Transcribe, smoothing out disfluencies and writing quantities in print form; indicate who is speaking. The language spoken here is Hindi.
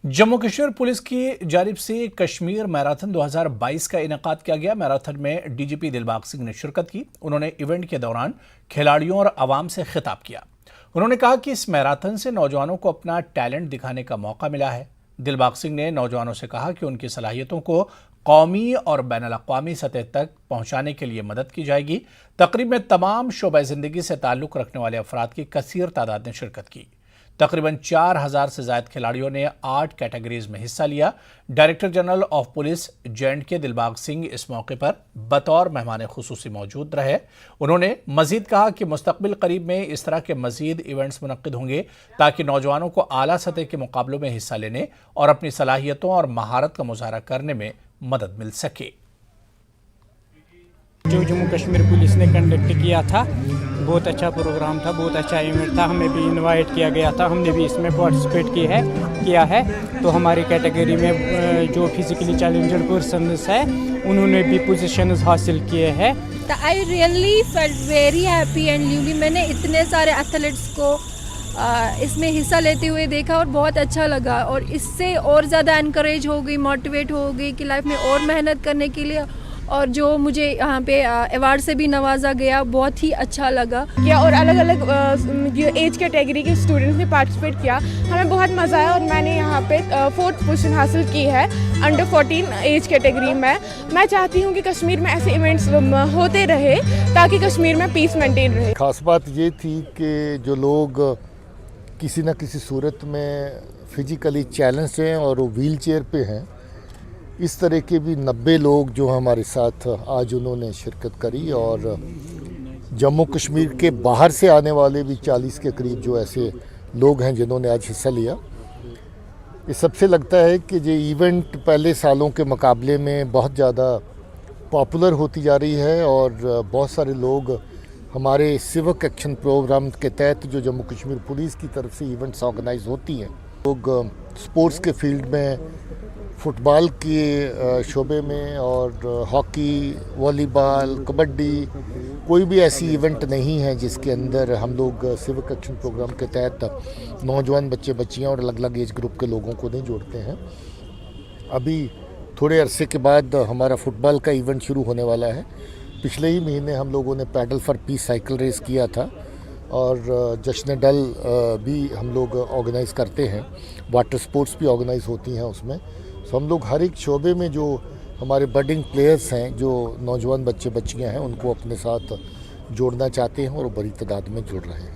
Speaker 1: जम्मू कश्मीर पुलिस की जानिब से कश्मीर मैराथन 2022 का इनेकाद किया गया। मैराथन में डीजीपी दिलबाग सिंह ने शिरकत की। उन्होंने इवेंट के दौरान खिलाड़ियों और आवाम से खिताब किया। उन्होंने कहा कि इस मैराथन से नौजवानों को अपना टैलेंट दिखाने का मौका मिला है। दिलबाग सिंह ने नौजवानों से कहा कि उनकी सलाहियतों को कौमी और बैनुल-अक़वामी सतह तक पहुंचाने के लिए मदद की जाएगी। तकरीब में तमाम शोबे ज़िंदगी से ताल्लुक़ रखने वाले अफराद की कसीर तादाद ने शिरकत की। तकरीबन 4000 से ज़ायद खिलाड़ियों ने 8 कैटेगरीज में हिस्सा लिया। Director general of police J&K Dilbag Singh इस मौके पर बतौर मेहमान खुसूसी मौजूद रहे। उन्होंने मजीद कहा कि मुस्तकबिल करीब में इस तरह के मजीद इवेंट्स मुनक्किद होंगे ताकि नौजवानों को आला सतह के मुकाबलों में हिस्सा लेने और अपनी सलाहियतों और महारत का मुजाहरा करने में मदद मिल सके।
Speaker 2: जो जम्मू कश्मीर पुलिस ने कंडक्ट किया था, बहुत अच्छा प्रोग्राम था, बहुत अच्छा इवेंट था। हमें भी इनवाइट किया गया था, हमने भी इसमें पार्टिसिपेट किया है। तो हमारी कैटेगरी में जो फिजिकली चैलेंज्ड पर्सन्स है उन्होंने भी पोजीशंस हासिल किए हैं।
Speaker 3: I really felt very happy and lovely. मैंने इतने सारे एथलीट्स को इसमें हिस्सा लेते हुए देखा और बहुत अच्छा लगा, और इससे और ज़्यादा इनकरेज हो गई, मोटिवेट हो गई कि लाइफ में और मेहनत करने के लिए। और जो मुझे यहाँ पे अवार्ड से भी नवाजा गया, बहुत ही अच्छा लगा
Speaker 4: किया। और अलग अलग जो एज कैटेगरी के स्टूडेंट्स ने पार्टिसिपेट किया, हमें बहुत मज़ा आया। और मैंने यहाँ पे 4th पोजीशन हासिल की है अंडर 14 एज कैटेगरी में। मैं चाहती हूँ कि कश्मीर में ऐसे इवेंट्स होते रहे ताकि कश्मीर में पीस मेंटेन रहे।
Speaker 5: खास बात ये थी कि जो लोग किसी न किसी सूरत में फिजिकली चैलेंज हैं और वो व्हील चेयर पे हैं, इस तरह के भी 90 लोग जो हमारे साथ आज उन्होंने शिरकत करी। और जम्मू कश्मीर के बाहर से आने वाले भी 40 के करीब जो ऐसे लोग हैं जिन्होंने आज हिस्सा लिया। इस सबसे लगता है कि ये इवेंट पहले सालों के मुकाबले में बहुत ज़्यादा पॉपुलर होती जा रही है। और बहुत सारे लोग हमारे सिविक एक्शन प्रोग्राम के तहत जो जम्मू कश्मीर पुलिस की तरफ से इवेंट्स ऑर्गेनाइज होती हैं, लोग स्पोर्ट्स के फील्ड में, फुटबॉल के शोबे में और हॉकी, वॉलीबॉल, कबड्डी, कोई भी ऐसी इवेंट नहीं है जिसके अंदर हम लोग सिविक एक्शन प्रोग्राम के तहत नौजवान बच्चे बच्चियां और अलग अलग एज ग्रुप के लोगों को नहीं जोड़ते हैं। अभी थोड़े अरसे के बाद हमारा फुटबॉल का इवेंट शुरू होने वाला है। पिछले ही महीने हम लोगों ने paddle for peace cycle race किया था, और जश्न डल भी हम लोग ऑर्गेनाइज़ करते हैं। वाटर स्पोर्ट्स भी ऑर्गेनाइज़ होती हैं उसमें। तो हम लोग हर एक शोबे में जो हमारे बडिंग प्लेयर्स हैं, जो नौजवान बच्चे बच्चियां हैं, उनको अपने साथ जोड़ना चाहते हैं और बड़ी तादाद में जुड़ रहे हैं।